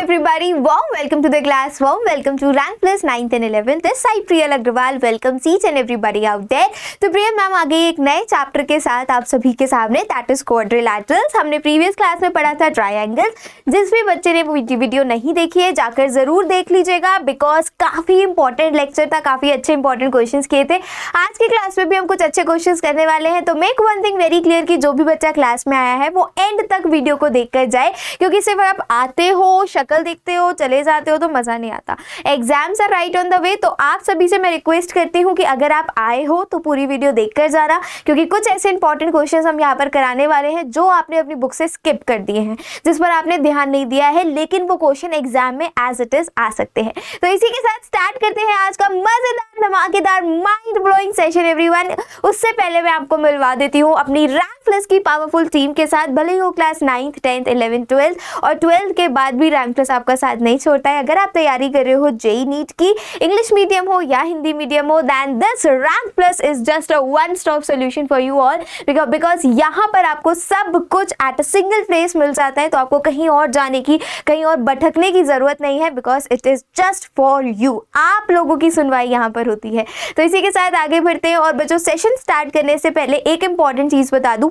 everybody, warm welcome to the class, warm welcome to Rank Plus 9th and 11th. This side Priyal Agrawal welcomes each and everybody out there. तो Priyal ma'am आ गई एक नए chapter के साथ आप सभी के सामने, दैट इज क्वाड्रिलैटरल्स। हमने प्रीवियस क्लास में पढ़ा था ट्रायंगल्स। जिस भी बच्चे ने वो वीडियो नहीं देखी है जाकर जरूर देख लीजिएगा, बिकॉज काफी इंपॉर्टेंट लेक्चर था, काफी अच्छे इंपॉर्टेंट क्वेश्चंस किए थे। आज की क्लास में भी हम कुछ अच्छे क्वेश्चंस करने वाले हैं, तो make one thing very clear कि जो भी बच्चा क्लास में आया है वो एंड तक वीडियो को देखकर जाए, क्योंकि सिर्फ आप आते हो, शक्ल देखते हो, चले जाते हो तो मजा नहीं आता। Exams are right on the way, तो आप सभी से मैं रिक्वेस्ट करती हूँ कि अगर आप आए हो तो पूरी वीडियो देखकर जाना, क्योंकि कुछ ऐसे इंपॉर्टेंट क्वेश्चंस हम यहाँ पर कराने वाले हैं जो आपने अपनी बुक से स्किप कर दिए हैं, जिस पर आपने ध्यान नहीं दिया है, लेकिन वो क्वेश्चन एग्जाम में एज इट इज आ सकते हैं। तो इसी के साथ स्टार्ट करते हैं आज का मजेदार, धमाकेदार, माइंड ब्लोइंग सेशन एवरीवन। उससे पहले मैं आपको मिलवा देती हूँ अपनी रैंक प्लस की पावरफुल टीम के साथ। भले ही हो class 9th 10th 11th 12th और 12th के बाद भी रैंक प्लस आपका साथ नहीं छोड़ता है। अगर आप तैयारी कर रहे हो जेईई नीट की, इंग्लिश मीडियम हो या हिंदी मीडियम हो, then this Rank Plus is just a one stop solution for you all, because यहाँ पर आपको सब कुछ एट अ सिंगल प्लेस मिल जाता है। तो आपको कहीं और जाने की, कहीं और भटकने की जरूरत नहीं है, because it is just for you. आप लोगों की सुनवाई यहाँ पर होती है। तो इसी के साथ आगे बढ़ते हैं। और बच्चों, सेशन स्टार्ट करने से पहले एक इंपॉर्टेंट चीज बता दूं,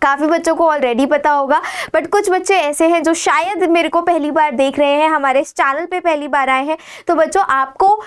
काफ़ी बच्चों को ऑलरेडी पता होगा, बट कुछ बच्चे ऐसे हैं जो शायद मेरे को पहली बार देख रहे हैं, हमारे इस चैनल पे पहली बार आए हैं। तो बच्चों, आपको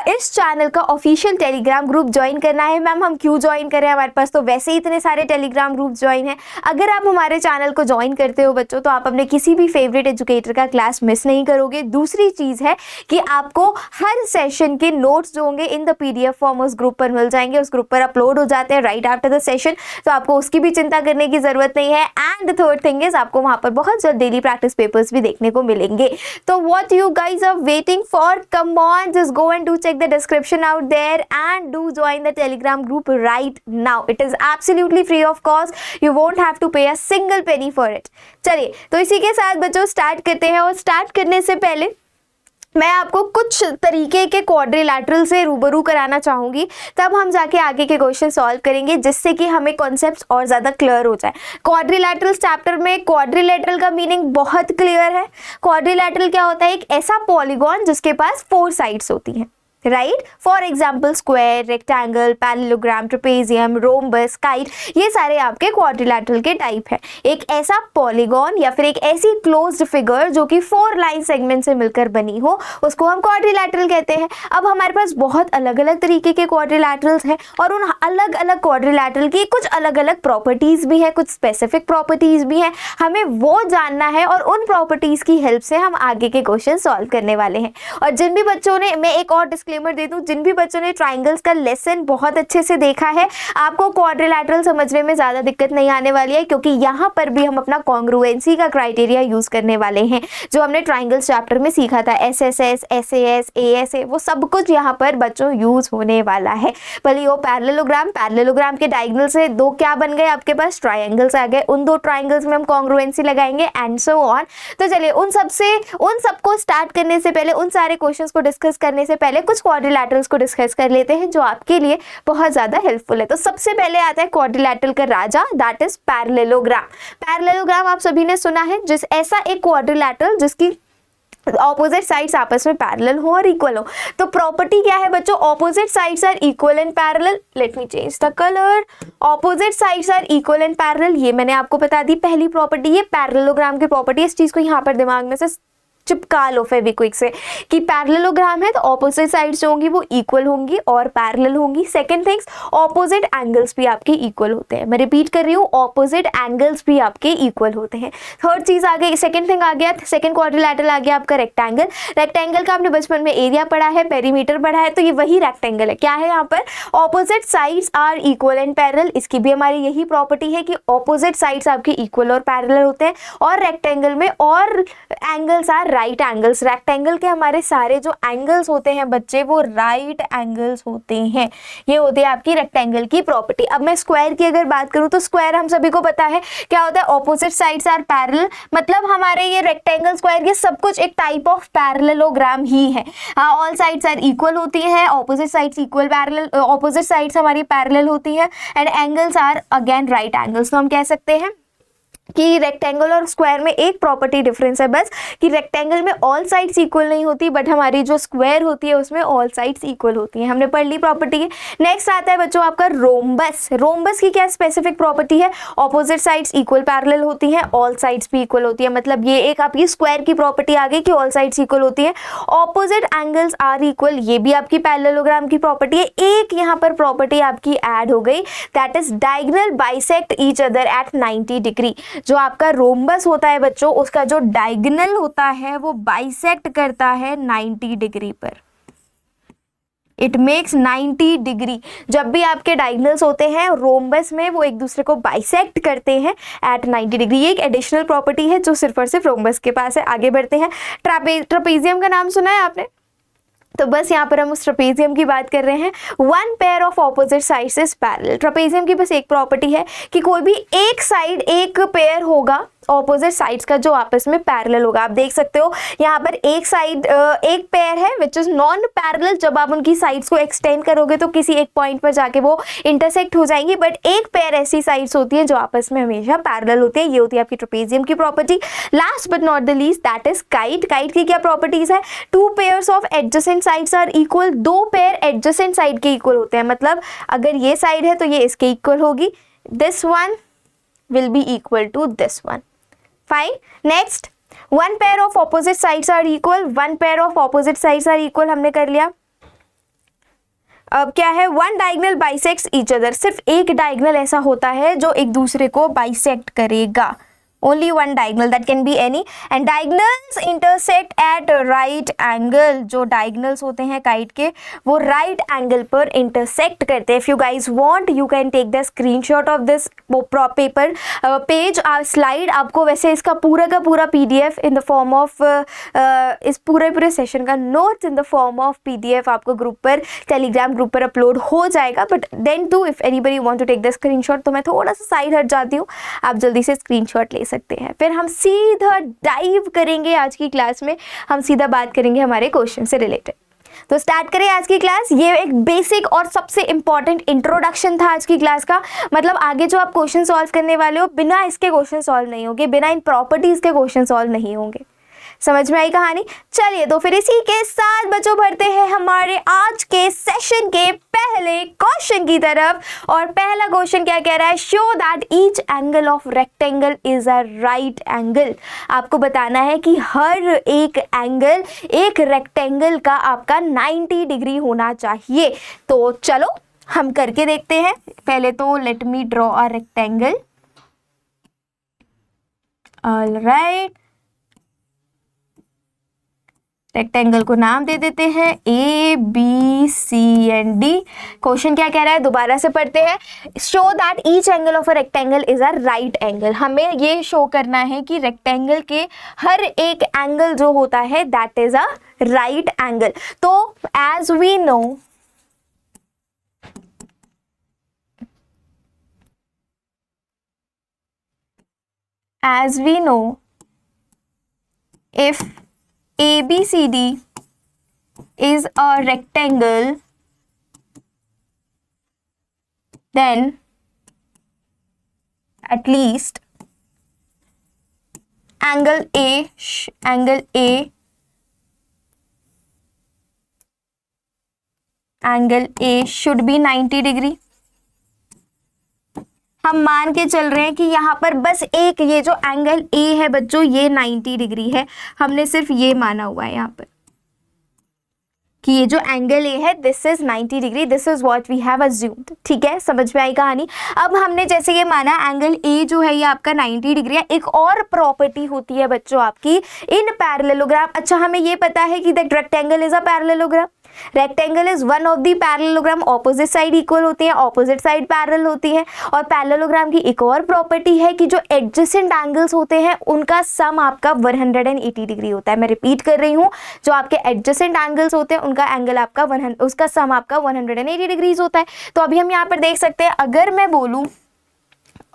इस चैनल का ऑफिशियल टेलीग्राम ग्रुप ज्वाइन करना है। मैम हम क्यों ज्वाइन करें, हमारे पास तो वैसे ही इतने सारे टेलीग्राम ग्रुप ज्वाइन हैं। अगर आप हमारे चैनल को ज्वाइन करते हो बच्चों, तो आप अपने किसी भी फेवरेट एजुकेटर का क्लास मिस नहीं करोगे। दूसरी चीज़ है कि आपको हर सेशन के नोट्स जो होंगे इन द PDF फॉर्म उस ग्रुप पर मिल जाएंगे, उस ग्रुप पर अपलोड हो जाते हैं राइट आफ्टर द सेशन, तो आपको उसकी भी चिंता करने की जरूरत नहीं है। एंड थर्ड थिंग इज, आपको वहां पर बहुत जल्द डेली प्रैक्टिस पेपर्स भी देखने को मिलेंगे। तो what you guys are waiting for, come on, just go and do check the description out there and do join the Telegram group right now. It is absolutely free of cost, you won't have to pay a single penny for it. चलिए, तो इसी के साथ बच्चों start करते हैं। और start करने से पहले मैं आपको कुछ तरीके के क्वाड्रिलैटरल से रूबरू कराना चाहूँगी, तब हम जाके आगे के क्वेश्चन सॉल्व करेंगे, जिससे कि हमें कॉन्सेप्ट्स और ज़्यादा क्लियर हो जाए। क्वाड्रिलैटरल्स चैप्टर में क्वाड्रिलैटरल का मीनिंग बहुत क्लियर है। क्वाड्रिलैटरल क्या होता है? एक ऐसा पॉलीगॉन जिसके पास 4 साइड्स होती हैं, right. For example square, rectangle, parallelogram, trapezium, rhombus, kite, ये सारे आपके क्वाड्रिलैटरल के टाइप है। एक ऐसा पॉलीगॉन या फिर एक ऐसी क्लोज्ड फिगर जो कि 4 लाइन सेगमेंट से मिलकर बनी हो, उसको हम क्वाड्रिलैटरल कहते हैं। अब हमारे पास बहुत अलग अलग तरीके के क्वाड्रिलैटरल्स हैं, और उन अलग अलग क्वाड्रिलैटरल की कुछ अलग अलग प्रॉपर्टीज भी है, कुछ स्पेसिफिक प्रॉपर्टीज भी हैं। हमें वो जानना है, और उन प्रॉपर्टीज की हेल्प से हम आगे के क्वेश्चन सॉल्व करने वाले हैं। और जिन भी बच्चों ने, मैं एक और डिस्क्लेमर दे दूं, जिन भी बच्चों ने ट्राइंगल्स का लेसन बहुत अच्छे से देखा है, आपको क्वाड्रिलैटरल समझने में ज्यादा दिक्कत नहीं आने वाली है, क्योंकि यहाँ पर भी हम अपना कॉन्ग्रुएंसी का क्राइटेरिया यूज करने वाले हैं, जो हमने ट्राइंगल्स चैप्टर में सीखा था। SSS, SAS, ASA, वो सब कुछ यहाँ पर बच्चों यूज होने वाला है। भले वो पैरेललोग्राम, पैरेललोग्राम के डायगोनल से 2 क्या बन गए आपके पास? ट्राइंगल्स आ गए। उन 2 ट्राइंगल्स में हम कॉन्ग्रुएंसी लगाएंगे एंड सो ऑन। तो चलिए, उन सबको स्टार्ट करने से पहले, उन सारे क्वेश्चंस को डिस्कस करने से पहले कुछ क्वाड्रिलैटरल्स को डिस्कस कर लेते हैं, जो आपके लिए बहुत ज्यादा हेल्पफुल है। तो सबसे पहले आता है क्वाड्रिलैटरल का राजा, दैट इज पैरेललोग्राम। पैरेललोग्राम आप सभी ने सुना है, जिस ऐसा एक क्वाड्रिलैटरल जिसकी ऑपोजिट साइड्स आपस में पैरेलल हो और इक्वल हो। तो प्रॉपर्टी क्या है बच्चों? Opposite sides are equal and parallel. Let me change the colour. Opposite sides are equal and parallel, ये मैंने आपको बता दी पहली प्रॉपर्टी। ये पैरेललोग्राम की प्रॉपर्टी, इस चीज को यहाँ पर दिमाग में से चिपका लो फेविक्विक से, कि पैरेललोग्राम है तो ऑपोजिट साइड्स जो होंगी वो इक्वल होंगी और पैरेलल होंगी। सेकंड थिंग्स, ऑपोजिट एंगल्स भी आपके इक्वल होते हैं। मैं रिपीट कर रही हूँ, ऑपोजिट एंगल्स भी आपके इक्वल होते हैं। थर्ड चीज आ गई, सेकंड थिंग आ गया, सेकंड क्वाड्रिलैटरल आ गया आपका रेक्टेंगल। रेक्टेंगल का आपने बचपन में एरिया पढ़ा है, पेरीमीटर पढ़ा है, तो ये वही रेक्टेंगल है। क्या है यहाँ पर? Opposite sides are equal and parallel. इसकी भी हमारी यही प्रॉपर्टी है कि ऑपोजिट साइड्स आपके इक्वल और पैरेलल होते हैं। और रेक्टेंगल में और angles are right angles. Rectangle के हमारे सारे जो एंगल्स होते हैं बच्चे, वो राइट एंगल्स होते हैं। ये होती है आपकी रेक्टेंगल की प्रॉपर्टी। अब मैं स्क्वायर की अगर बात करूं, तो स्क्वायर हम सभी को पता है क्या होता है? Opposite sides are parallel. मतलब हमारे ये रेक्टेंगल, स्क्वायर, ये सब कुछ एक टाइप ऑफ पैरेललोग्राम ही है। ऑल साइड्स आर इक्वल होती है, opposite sides equal, parallel, opposite sides हमारी पैरेलल होती है, and angles are again right angles. तो हम कह सकते हैं कि रेक्टेंगल और स्क्वायर में एक प्रॉपर्टी डिफरेंस है बस, कि रेक्टेंगल में ऑल साइड्स इक्वल नहीं होती, बट हमारी जो स्क्वायर होती है उसमें ऑल साइड्स इक्वल होती हैं। हमने पढ़ ली प्रॉपर्टी है। नेक्स्ट आता है बच्चों आपका रोम्बस। रोम्बस की क्या स्पेसिफिक प्रॉपर्टी है? ऑपोजिट साइड्स इक्वल पैरेलल होती हैं, ऑल साइड्स भी इक्वल होती है। मतलब ये एक आपकी स्क्वायर की प्रॉपर्टी आ गई कि ऑल साइड्स इक्वल होती है। ऑपोजिट एंगल्स आर इक्वल, ये भी आपकी पैरेललोग्राम की प्रॉपर्टी है। एक यहाँ पर प्रॉपर्टी आपकी ऐड हो गई, that is diagonal bisect each other at 90 degree. जो आपका रोम्बस होता है बच्चों, उसका जो डायगोनल होता है वो बाइसेक्ट करता है 90 डिग्री पर। It makes 90 degree. जब भी आपके डायगोनल्स होते हैं रोम्बस में, वो एक दूसरे को बाइसेक्ट करते हैं एट 90 डिग्री। ये एक एडिशनल प्रॉपर्टी है जो सिर्फ और सिर्फ रोम्बस के पास है। आगे बढ़ते हैं। ट्रापेजियम का नाम सुना है आपने? तो बस यहाँ पर हम उस ट्रापेजियम की बात कर रहे हैं। One pair of opposite sides is parallel. Trapezium की बस एक प्रॉपर्टी है कि कोई भी एक साइड, एक पेयर होगा ऑपोजिट साइड्स का जो आपस में पैरेलल होगा। आप देख सकते हो यहाँ पर एक साइड, एक पेयर है विच इज नॉन पैरेलल। जब आप उनकी साइड्स को एक्सटेंड करोगे तो किसी एक पॉइंट पर जाके वो इंटरसेक्ट हो जाएंगी, बट एक पेयर ऐसी साइड्स होती है जो आपस में हमेशा पैरेलल होती है। ये होती है आपकी ट्रापेजियम की property. Last but not the least that is kite. Kite की क्या प्रॉपर्टीज है? Two pairs of adjacent sides are equal. दो पेयर एडजेसेंट साइड के इक्वल होते हैं। मतलब अगर ये साइड है तो ये इसके इक्वल होगी, this one will be equal to this one. Fine. Next, one pair of opposite sides are equal. One pair of opposite sides are equal हमने कर लिया। अब क्या है? One diagonal bisects each other. सिर्फ एक डायगोनल ऐसा होता है जो एक दूसरे को बाइसेक्ट करेगा। only one diagonal, that can be any, and diagonals intersect at right angle. जो diagonals होते हैं काइट के वो right angle पर intersect करते हैं. If you guys want you can take the screenshot of this paper page. slide आपको वैसे इसका पूरा का पूरा PDF in the form of इस पूरे सेशन का notes in the form of PDF आपको ग्रुप पर, टेलीग्राम ग्रुप पर अपलोड हो जाएगा. But then too if anybody want to take the screenshot, तो मैं थोड़ा सा साइड हट जाती हूँ, आप जल्दी से स्क्रीनशॉट ले सकते हैं. फिर हम सीधा डाइव करेंगे आज की क्लास में, हम सीधा बात करेंगे हमारे क्वेश्चन से रिलेटेड. तो स्टार्ट करें आज की क्लास. ये एक बेसिक और सबसे इंपॉर्टेंट इंट्रोडक्शन था आज की क्लास का. मतलब आगे जो आप क्वेश्चन सॉल्व करने वाले हो, बिना इसके क्वेश्चन सॉल्व नहीं होंगे, बिना इन प्रॉपर्टीज के क्वेश्चन सॉल्व नहीं होंगे. समझ में आई कहानी? चलिए तो फिर इसी के साथ बच्चों बढ़ते हैं हमारे आज के सेशन के पहले क्वेश्चन की तरफ. और पहला क्वेश्चन क्या कह रहा है? Show that each angle of rectangle is a right angle. आपको बताना है कि हर एक एंगल एक रेक्टेंगल का आपका 90 डिग्री होना चाहिए. तो चलो हम करके देखते हैं. पहले तो let me draw a rectangle. Alright, rectangle को नाम दे देते हैं ABCD. क्वेश्चन क्या कह रहा है दोबारा से पढ़ते हैं. Show that each angle of a rectangle is a right angle. हमें ये शो करना है कि रेक्टेंगल के हर एक एंगल जो होता है that is a right angle. तो as we know if ABCD is a rectangle, then at least angle A should be 90 degree. हम मान के चल रहे हैं कि यहाँ पर बस एक ये जो एंगल A है बच्चों ये 90 डिग्री है. हमने सिर्फ ये माना हुआ है यहाँ पर कि ये जो एंगल A है this is 90 degree. This is what we have assumed. ठीक है, समझ में आई कहानी? अब हमने जैसे ये माना एंगल A जो है ये आपका 90 डिग्री है. एक और प्रॉपर्टी होती है बच्चों आपकी इन पैरेललोग्राम. अच्छा, हमें ये पता है कि that rectangle is a parallelogram. Rectangle is one of the parallelogram. Opposite side equal होती है, ऑपोजिट साइड पैरेलल होती है. और पैरेललोग्राम की एक और प्रॉपर्टी है कि जो एडजेसेंट एंगल्स होते हैं उनका सम आपका 180 डिग्री होता है. मैं रिपीट कर रही हूँ, जो आपके एडजेसेंट एंगल्स होते हैं उनका एंगल आपका उसका सम आपका 180 डिग्रीज होता है. तो अभी हम यहाँ पर देख सकते हैं, अगर मैं बोलूँ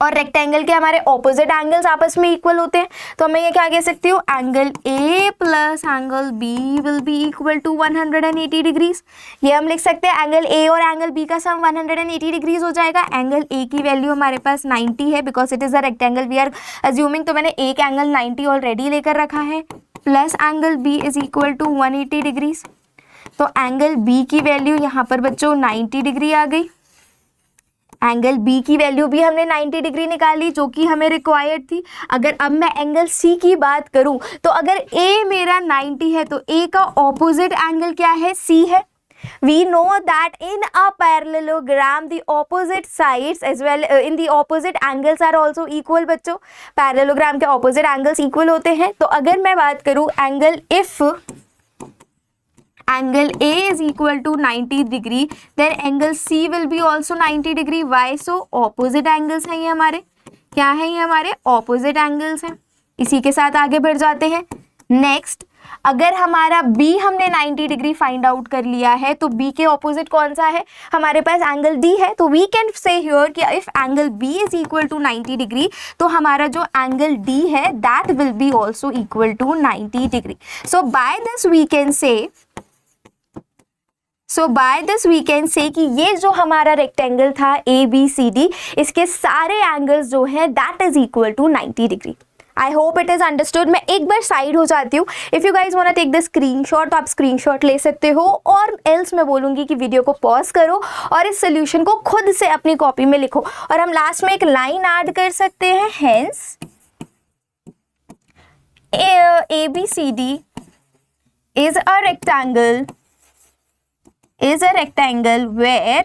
और रेक्टेंगल के हमारे ऑपोजिट एंगल्स आपस में इक्वल होते हैं, तो मैं ये क्या कह सकती हूँ, angle A plus angle B will be equal to 180 degrees. ये हम लिख सकते हैं एंगल ए और एंगल बी का सम 180 डिग्रीज हो जाएगा। एंगल ए की वैल्यू हमारे पास 90 है because it is a rectangle we are assuming, तो मैंने एक एंगल 90 ऑलरेडी लेकर रखा है, plus angle B is equal to 180 degrees. तो एंगल बी की वैल्यू यहाँ पर बच्चों 90 डिग्री आ गई। एंगल बी की वैल्यू भी हमने 90 डिग्री निकाली जो कि हमें रिक्वायर्ड थी। अगर अब मैं एंगल सी की बात करूं तो अगर ए मेरा 90 है तो ए का ऑपोजिट एंगल क्या है, सी है। We know that in a parallelogram the opposite sides as well in the opposite angles are also equal बच्चों। पैरेललोग्राम के ऑपोजिट एंगल्स इक्वल होते हैं। तो अगर मैं बात करूं angle if angle A is equal to 90 degree then angle C will be also 90 degree। Why? So opposite angles हैं ये हमारे, क्या है ये हमारे opposite angles हैं। इसी के साथ आगे बढ़ जाते हैं। नेक्स्ट, अगर हमारा B हमने 90 डिग्री फाइंड आउट कर लिया है तो B के ऑपोजिट कौन सा है, हमारे पास एंगल D है। तो वी कैन से हियर कि if angle B is equal to 90 degree तो हमारा जो एंगल D है that will be also equal to 90 degree. So by this we can say कि ये जो हमारा रेक्टेंगल था ए बी सी डी, इसके सारे एंगल्स जो हैं that is equal to 90 degree. I hope it is understood. मैं एक बार साइड हो जाती हूँ। If you guys want take the screenshot तो आप स्क्रीनशॉट ले सकते हो, और एल्स मैं बोलूँगी कि वीडियो को पॉज करो और इस सोल्यूशन को खुद से अपनी कॉपी में लिखो। और हम लास्ट में एक लाइन ऐड कर सकते हैं, hence A B C D is a rectangle where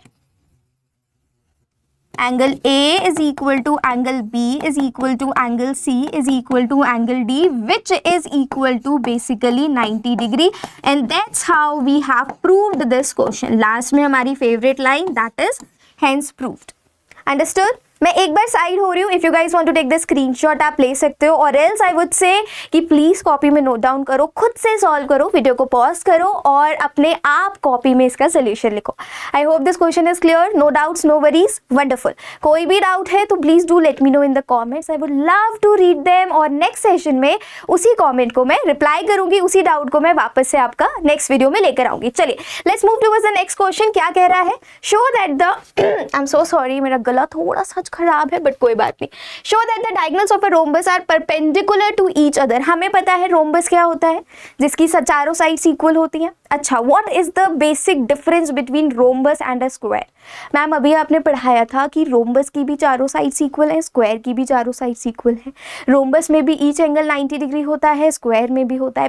angle A is equal to angle B is equal to angle C is equal to angle D, which is equal to basically 90 degree, and that's how we have proved this question। Last में हमारी favorite line, that is hence proved। Understood? मैं एक बार side हो रही हूँ। If you guys want to take the screenshot आप ले सकते हो, और एल्स आई वुड से कि प्लीज़ कॉपी में नोट डाउन करो, खुद से सॉल्व करो, वीडियो को पॉज करो और अपने आप कॉपी में इसका सोल्यूशन लिखो। I hope this question is clear, no doubts no worries, wonderful. कोई भी डाउट है तो please do let me know in the comments, I would love to read them, और नेक्स्ट सेशन में उसी कॉमेंट को मैं रिप्लाई करूंगी, उसी डाउट को मैं वापस से आपका नेक्स्ट वीडियो में लेकर आऊंगी। चलिए let's move towards the next question. क्या कह रहा है, show that the I am so sorry मेरा गला थोड़ा सा खराब है बट कोई बात नहीं। Show that the diagonals of a rhombus are perpendicular to each other. हमें पता है रोम्बस क्या होता है, जिसकी चारों साइड्स इक्वल होती हैं। अच्छा, what is the basic difference between rhombus and a square. Ma'am अभी आपने पढ़ाया था कि रोम्बस की भी चारों साइड्स इक्वल है, स्क्वायर की भी चारों साइड्स इक्वल है। रोम्बस में भी ईच एंगल 90 डिग्री होता है, स्क्वायर में भी होता है,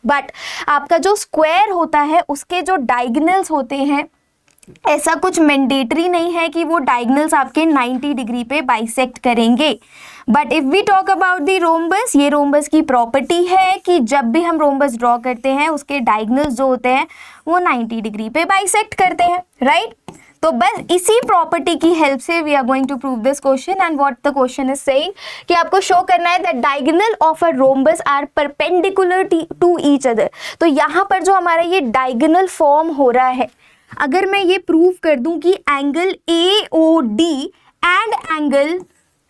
बट आपका जो स्क्वायर होता है उसके जो डायगोनल्स होते हैं, ऐसा कुछ मैंडेटरी नहीं है कि वो डायगोनल्स आपके 90 डिग्री पे बाइसेक्ट करेंगे। But if we talk about the rhombus, ये रोम्बस की प्रॉपर्टी है कि जब भी हम रोम्बस ड्रॉ करते हैं उसके डायगोनल्स जो होते हैं वो 90 डिग्री पे बाइसेक्ट करते हैं, राइट। तो बस इसी प्रॉपर्टी की हेल्प से we are going to prove this question, and what the question is saying कि आपको शो करना है that diagonal of a rhombus are perpendicular to each other. तो यहाँ पर जो हमारा ये डायगोनल फॉर्म हो रहा है, अगर मैं ये प्रूव कर दूं कि angle AOD and angle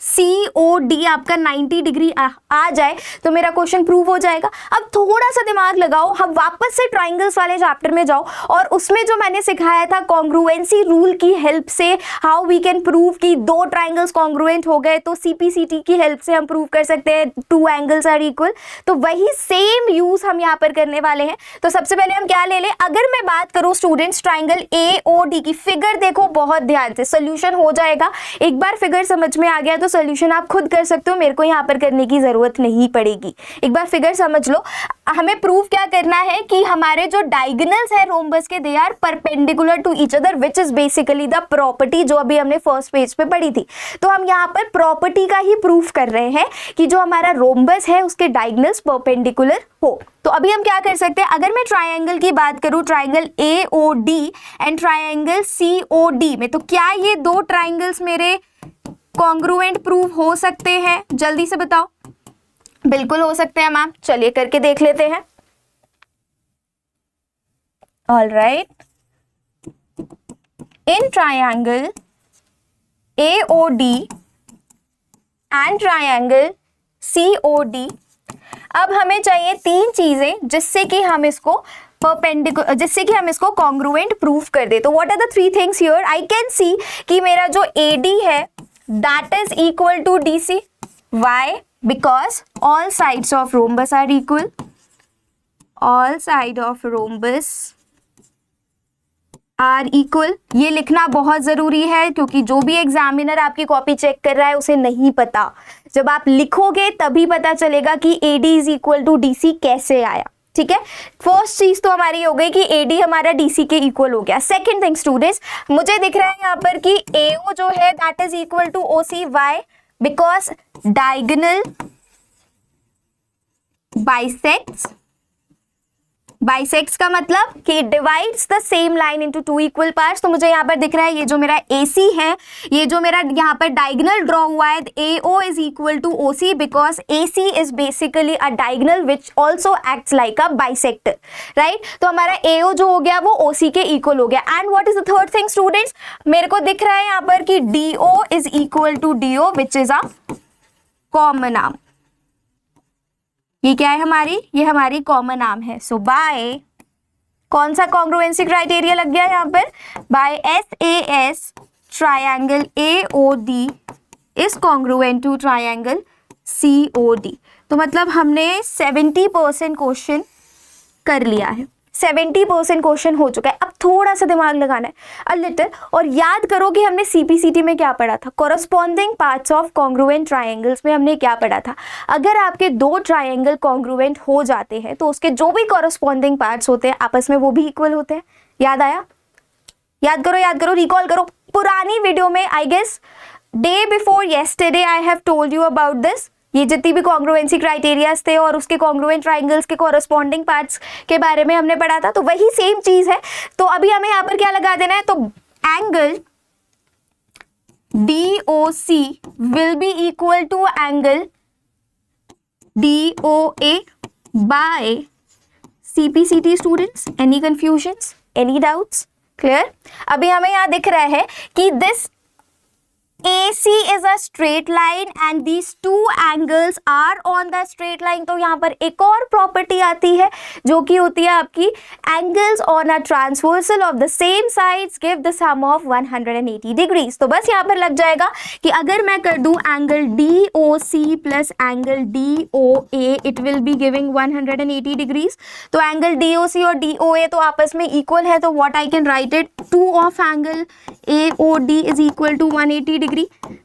COD आपका 90 डिग्री आ जाए तो मेरा क्वेश्चन प्रूव हो जाएगा। अब थोड़ा सा दिमाग लगाओ, हम वापस से ट्राइंगल्स वाले चैप्टर में जाओ और उसमें जो मैंने सिखाया था कॉन्ग्रुएंसी रूल की हेल्प से हाउ वी कैन प्रूव कि दो ट्राइंगल्स कॉन्ग्रुएंट हो गए, तो CPCT की हेल्प से हम प्रूव कर सकते हैं टू एंगल्स आर इक्वल। तो वही सेम यूज हम यहाँ पर करने वाले हैं। तो सबसे पहले हम क्या ले लें, अगर मैं बात करूँ स्टूडेंट्स ट्राइंगल AOD की, फिगर देखो बहुत ध्यान से, सोल्यूशन हो जाएगा। एक बार फिगर समझ में आ गया तो सॉल्यूशन आप खुद कर सकते हो, मेरे को यहाँ पर करने की जरूरत नहीं पड़ेगी। एक बार फिगर समझ लो। हमें प्रूफ क्या करना है कि हमारे जो डायगोनल्स है रोम्बस के they are perpendicular to each other, which is basically the property जो अभी हमने फर्स्ट पेज पे पढ़ी थी। तो हम यहाँ पर प्रॉपर्टी का ही प्रूफ कर रहे हैं कि जो हमारा रोम्बस है उसके डायगोनल्स परपेंडिकुलर हो। तो अभी हम क्या कर सकते हैं, अगर मैं ट्राइंगल की बात करूं, triangle AOD and triangle COD में, तो क्या ये दो ट्राइंगल्स मेरे कॉन्ग्रुएंट प्रूव हो सकते हैं? जल्दी से बताओ। बिल्कुल हो सकते हैं मैम, चलिए करके देख लेते हैं। All right, in triangle AOD and triangle COD। अब हमें चाहिए तीन चीजें जिससे कि हम इसको कॉन्ग्रुएंट प्रूफ कर दे। तो what are the three things here? I can see कि मेरा जो AD है that is equal to DC। Why? Because all sides of rhombus are equal. All side of rhombus are equal. ये लिखना बहुत जरूरी है क्योंकि जो भी एग्जामिनर आपकी कॉपी चेक कर रहा है उसे नहीं पता। जब आप लिखोगे तभी पता चलेगा कि AD is equal to DC कैसे आया। ठीक है, फर्स्ट चीज तो हमारी हो गई कि AD हमारा DC के इक्वल हो गया। सेकंड थिंग स्टूडेंट्स, मुझे दिख रहा है यहाँ पर कि AO जो है that is equal to OC। Why? Because diagonal bisects का मतलब कि divides the same line into two equal parts. तो मुझे यहाँ पर दिख रहा है ये जो मेरा AC है, ये जो मेरा यहाँ पर डायगोनल ड्रॉ हुआ है, AO is equal to OC because AC is basically a diagonal which also acts like a bisector, right. तो हमारा AO जो हो गया वो OC के इक्वल हो गया। And what is the third thing students? मेरे को दिख रहा है यहाँ पर कि DO is equal to DO which is a common arm. ये क्या है हमारी? ये हमारी कॉमन आर्म है। सो बाय कौन सा कॉन्ग्रुएंसी क्राइटेरिया लग गया यहाँ पर? By SAS triangle AOD is congruent to triangle COD। तो मतलब हमने 70% क्वेश्चन कर लिया है, 70% क्वेश्चन हो चुका है। अब थोड़ा सा दिमाग लगाना है अ लिटिल, और याद करो कि हमने CPCT में क्या पढ़ा था। Corresponding parts of congruent triangles में हमने क्या पढ़ा था? अगर आपके दो ट्रायंगल कॉन्ग्रुएंट हो जाते हैं तो उसके जो भी कॉरस्पॉन्डिंग पार्ट्स होते हैं आपस में वो भी इक्वल होते हैं। याद आया? याद करो, रिकॉल करो। पुरानी वीडियो में I guess day before yesterday I have told you about this. ये जितनी भी कॉन्ग्रुएंसी क्राइटेरियाज थे और उसके कॉन्ग्रुएंट ट्राइंगल्स के कॉरस्पॉन्डिंग पार्ट्स के बारे में हमने पढ़ा था, तो वही सेम चीज है। तो अभी हमें यहाँ पर क्या लगा देना है? तो angle DOC will be equal to angle DOA by CPCT students. Any confusions, any doubts? Clear? अभी हमें यहाँ दिख रहा है कि this AC is a straight line and these two angles are on the straight line। तो यहाँ पर एक और प्रॉपर्टी आती है जो कि होती है आपकी angles on a transversal of the same sides give the sum of 180 degrees। तो बस यहाँ पर लग जाएगा कि अगर मैं कर दूं angle DOC plus angle DOA it will be giving 180 degrees. तो एंगल DOC और DOA तो आपस में इक्वल है, तो what I can write it, 2 of angle AOD is equal to 180 degree.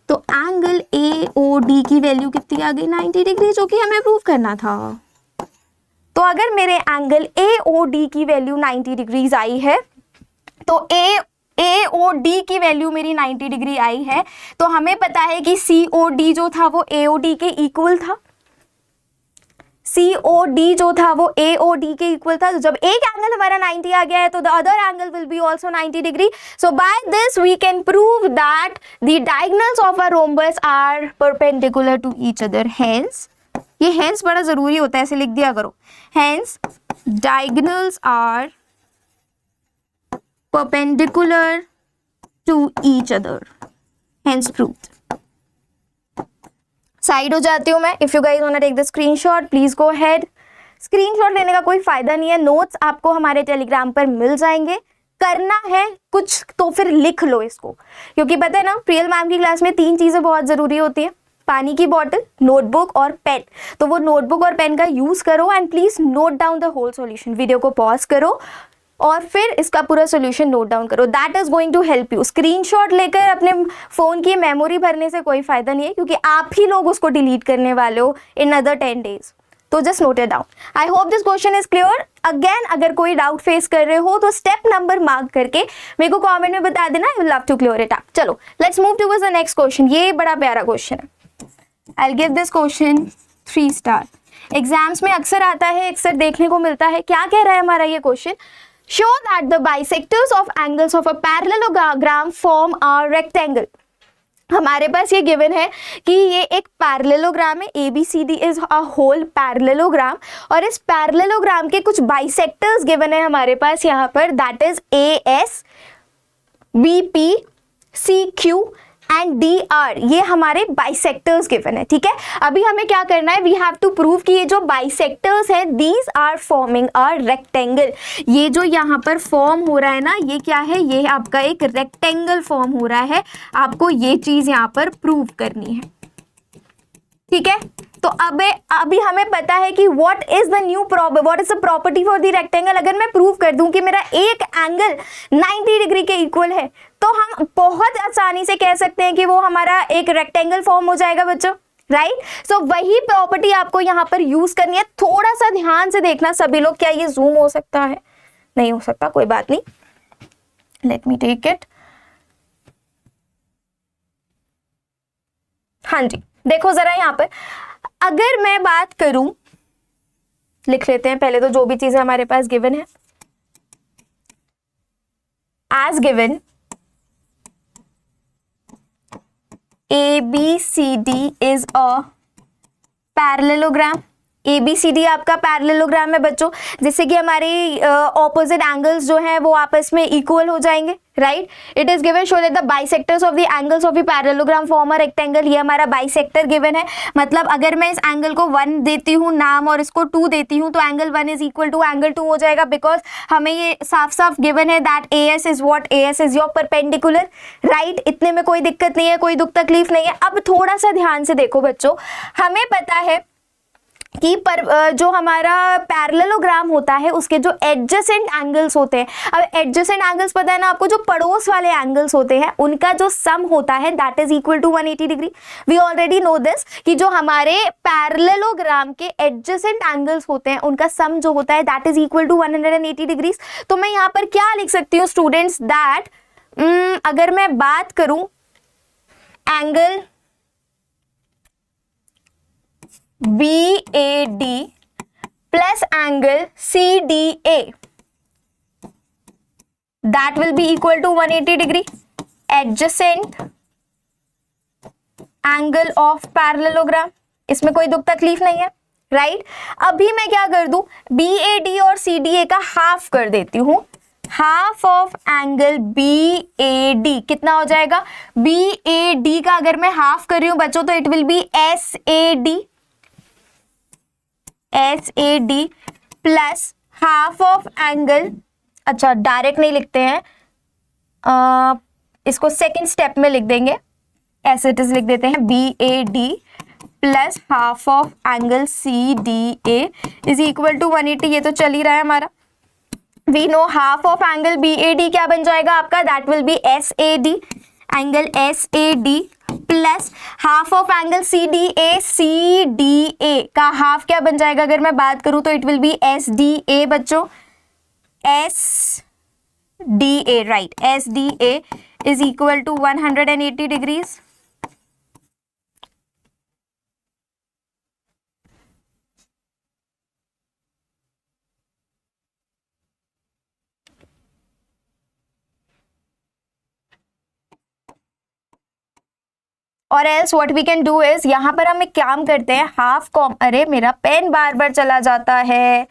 तो एंगल AOD की वैल्यू कितनी आ गई? 90 डिग्री, जो कि हमें प्रूव करना था। तो अगर मेरे एंगल AOD की वैल्यू 90 डिग्रीज आई है, तो AOD की वैल्यू मेरी 90 डिग्री आई है, तो हमें पता है कि COD जो था वो AOD के इक्वल था। COD जो था वो AOD के इक्वल था। तो जब एक एंगल हमारा 90 आ गया है तो the other angle will be also 90 degree. So by this we can prove that the diagonals of a rhombus are perpendicular to each other. Hence, ये हेंस बड़ा जरूरी होता है, ऐसे लिख दिया करो। Hence diagonals are perpendicular to each other. Hence proved. Side हो जाती हूँ मैं। If you guys want to take the screenshot please go ahead. Screenshot लेने का कोई फायदा नहीं है, नोट्स आपको हमारे टेलीग्राम पर मिल जाएंगे। करना है कुछ तो फिर लिख लो इसको, क्योंकि पता है ना प्रियल मैम की क्लास में 3 चीजें बहुत जरूरी होती है, पानी की बॉटल, नोटबुक और पेन। तो वो नोटबुक और पेन का यूज करो and please note down the whole solution. Video को पॉज करो और फिर इसका पूरा सोल्यूशन नोट डाउन करो। That is going to help you. Screenshot लेकर अपने फोन की मेमोरी भरने से कोई फायदा नहीं है, क्योंकि आप ही लोग उसको डिलीट करने वाले हो इन अदर 10 days। तो just note it down. I hope this question is clear. Again अगर कोई डाउट फेस कर रहे हो तो स्टेप नंबर मार्क करके मेरे को कॉमेंट में बता देना। I will love to clear it up. चलो let's move towards the next question. ये बड़ा प्यारा क्वेश्चन है। I will give this question 3 star. Exams में अक्सर आता है, अक्सर देखने को मिलता है। क्या कह रहा है हमारा ये question? Show that the bisectors of angles of a parallelogram form a rectangle। हमारे पास ये गिवन है कि ये एक पैरेललोग्राम है, ABCD is a whole parallelogram, और इस पैरेललोग्राम के कुछ बाइसेक्टर्स गिवन है हमारे पास यहाँ पर, that is AS, BP, CQ and D R, ये हमारे बाइसेक्टर्स गिवन है, ठीक है। अभी हमें क्या करना है, वी हैव टू प्रूव कि ये जो बाइसेक्टर्स है these are forming a rectangle, ये जो यहाँ पर फॉर्म हो रहा है ना, ये क्या है, ये आपका एक रेक्टेंगल फॉर्म हो रहा है, आपको ये चीज यहाँ पर प्रूव करनी है, ठीक है। तो अभी हमें पता है कि what is the property for the rectangle. अगर मैं प्रूव कर दूं कि मेरा एक एंगल 90 डिग्री के इक्वल है, तो हम बहुत आसानी से कह सकते हैं कि वो हमारा एक रेक्टेंगल फॉर्म हो जाएगा बच्चों, राइट। सो वही प्रॉपर्टी आपको यहाँ पर यूज करनी है। थोड़ा सा ध्यान से देखना सभी लोग, क्या ये जूम हो सकता है, नहीं हो सकता, कोई बात नहीं, लेट मी टेक इट। हाँ जी, देखो जरा यहाँ पर, अगर मैं बात करूं, लिख लेते हैं पहले तो जो भी चीजें हमारे पास गिवन है। As given ABCD is a parallelogram. ABCD आपका पैरेललोग्राम है बच्चों, जिससे कि हमारे ऑपोजिट एंगल्स जो हैं वो आपस में इक्वल हो जाएंगे, right. It is given, show that the bisectors of the angles of the parallelogram form a rectangle. ये हमारा बाइसेक्टर गिवन है, मतलब अगर मैं इस एंगल को 1 देती हूँ नाम और इसको 2 देती हूँ, तो angle 1 is equal to angle 2 हो जाएगा, बिकॉज हमें ये साफ साफ गिवन है that AS is what, AS is your perpendicular, right. इतने में कोई दिक्कत नहीं है, कोई दुख तकलीफ नहीं है। अब थोड़ा सा ध्यान से देखो बच्चों, हमें पता है कि जो हमारा पैरेललोग्राम होता है उसके जो एडजेसेंट एंगल्स होते हैं, अब एडजेसेंट एंगल्स पता है ना आपको, जो पड़ोस वाले एंगल्स होते हैं उनका जो सम होता है that is equal to 180 degree. We already know this कि जो हमारे पैरेललोग्राम के एडजेसेंट एंगल्स होते हैं उनका सम जो होता है that is equal to 180 degree. तो मैं यहाँ पर क्या लिख सकती हूँ स्टूडेंट्स, दैट अगर मैं बात करूं angle BAD plus angle CDA, that will be equal to 180 degree, adjacent angle of parallelogram, इसमें कोई दुख तकलीफ नहीं है, राइट। अभी मैं क्या कर दूं, BAD और CDA का हाफ कर देती हूं, हाफ ऑफ एंगल BAD कितना हो जाएगा, BAD का अगर मैं हाफ कर रही हूं बच्चों तो it will be SAD plus half of angle, अच्छा डायरेक्ट नहीं लिखते हैं, इसको सेकेंड स्टेप में लिख देंगे, एज इट इज लिख देते हैं, BAD plus half of angle CDA is equal to 180। ये तो चल ही रहा है हमारा। We know half of angle BAD क्या बन जाएगा आपका, that will be SAD, angle SAD plus half of angle CDA का हाफ क्या बन जाएगा अगर मैं बात करूं तो इट विल बी SDA बच्चों, SDA, right. SDA is equal to 180 degrees. और else what we can do is, यहाँ पर हम एक काम करते हैं, हाफ कॉम, अरे मेरा पेन बार बार चला जाता है,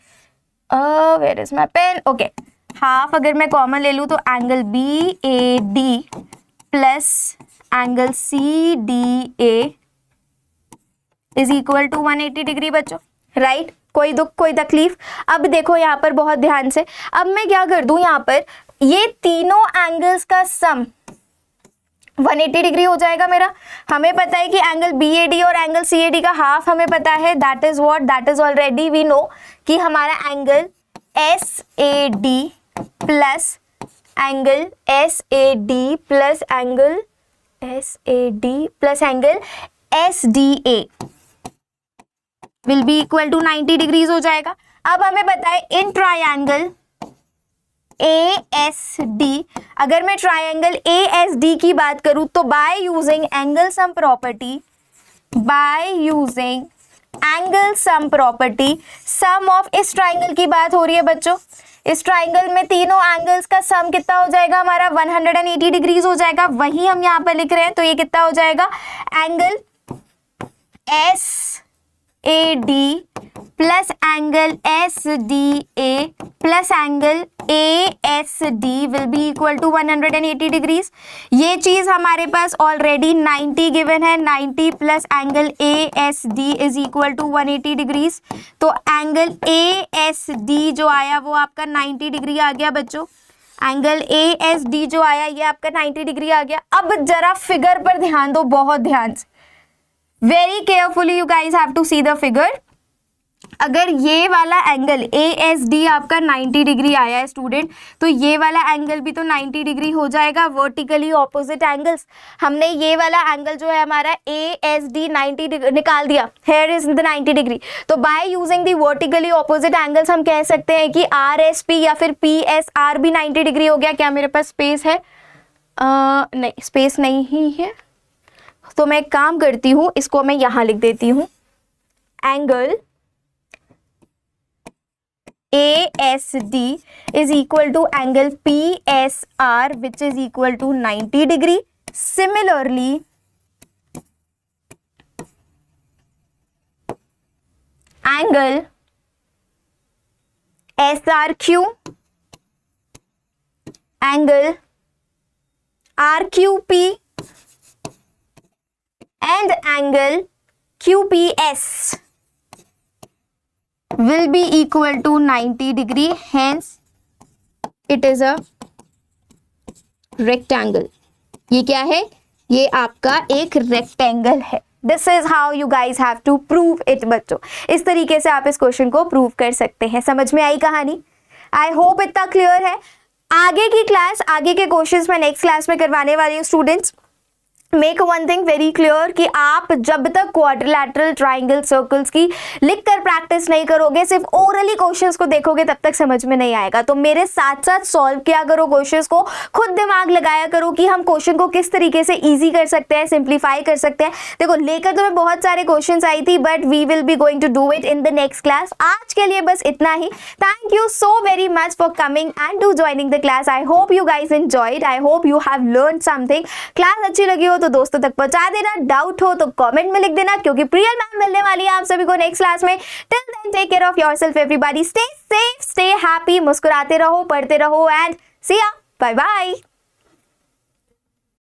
where is my pen, okay. Half अगर मैं कॉमन ले लूँ तो angle BAD plus angle CDA is equal to 180 degree बच्चों, राइट। कोई दुख कोई तकलीफ। अब देखो यहाँ पर बहुत ध्यान से, अब मैं क्या कर दूं, यहाँ पर ये तीनों एंगल्स का सम 180 डिग्री हो जाएगा मेरा। हमें पता है कि एंगल BAD और एंगल CAD का हाफ हमें पता है, that is what, that is already we know कि हमारा angle SAD plus angle SAD plus angle SDA will be equal to 90 degrees हो जाएगा। अब हमें पता है इन ट्रायंगल ASD, अगर मैं ट्रायंगल ASD की बात करूं तो by using angle sum property, sum of, इस ट्रायंगल की बात हो रही है बच्चों, इस ट्रायंगल में तीनों एंगल्स का सम कितना हो जाएगा हमारा, 180 डिग्रीज हो जाएगा। वही हम यहाँ पर लिख रहे हैं, तो ये कितना हो जाएगा, angle A D plus angle S D A plus angle A S D will be equal to 180 degrees. ये चीज हमारे पास ऑलरेडी 90 गिवन है, 90 plus angle A S D is equal to 180 degrees. तो एंगल ए एस डी जो आया वो आपका 90 डिग्री आ गया बच्चों। एंगल ए एस डी जो आया ये आपका 90 डिग्री आ गया। अब जरा फिगर पर ध्यान दो, बहुत ध्यान से, very carefully you guys have to see the figure. अगर ये वाला एंगल ए एस डी आपका 90 डिग्री आया है स्टूडेंट, तो ये वाला एंगल भी तो 90 डिग्री हो जाएगा, वर्टिकली ऑपोजिट एंगल्स। हमने ये वाला एंगल जो है हमारा ए एस डी 90 डिग्री निकाल दिया, हेयर इज द 90 डिग्री। तो by using the vertically opposite angles हम कह सकते हैं कि आर एस पी या फिर पी एस आर भी 90 डिग्री हो गया। क्या मेरे पास स्पेस है? नहीं, स्पेस नहीं ही है, तो मैं एक काम करती हूँ, इसको मैं यहाँ लिख देती हूँ, angle ASD is equal to angle PSR which is equal to 90 degree. Similarly, angle SRQ, angle RQP and angle QPS will be equal to 90 degree, hence it is a rectangle. ये क्या है? ये आपका एक रेक्टेंगल है। This is how you guys have to prove it बच्चों। इस तरीके से आप इस क्वेश्चन को प्रूव कर सकते हैं। समझ में आई कहानी? आई होप इतना क्लियर है। आगे की क्लास, आगे के क्वेश्चंस मैं नेक्स्ट क्लास में करवाने वाली हूँ students. Make one thing very clear कि आप जब तक क्वाड्रिलैटरल, ट्राइंगल, सर्कल्स की लिखकर प्रैक्टिस नहीं करोगे, सिर्फ ओरली क्वेश्चंस को देखोगे, तब तक समझ में नहीं आएगा। तो मेरे साथ साथ सॉल्व किया करो क्वेश्चंस को, खुद दिमाग लगाया करो कि हम क्वेश्चन को किस तरीके से इजी कर सकते हैं, सिंप्लीफाई कर सकते हैं। देखो, लेकर तो मैं बहुत सारे क्वेश्चंस आई थी, but we will be going to do it in the next class. आज के लिए बस इतना ही। Thank you so very much for coming and to joining the class. I hope you guys enjoyed, I hope you have learn something. Class अच्छी लगी हो तो दोस्तों तक पहुंचा देना, डाउट हो तो कमेंट में लिख देना, क्योंकि प्रियल मैम मिलने वाली है आप सभी को नेक्स्ट क्लास में। Till then take care of yourself everybody, stay safe, stay happy, मुस्कुराते रहो, पढ़ते रहो एंड सी या, बाय बाय।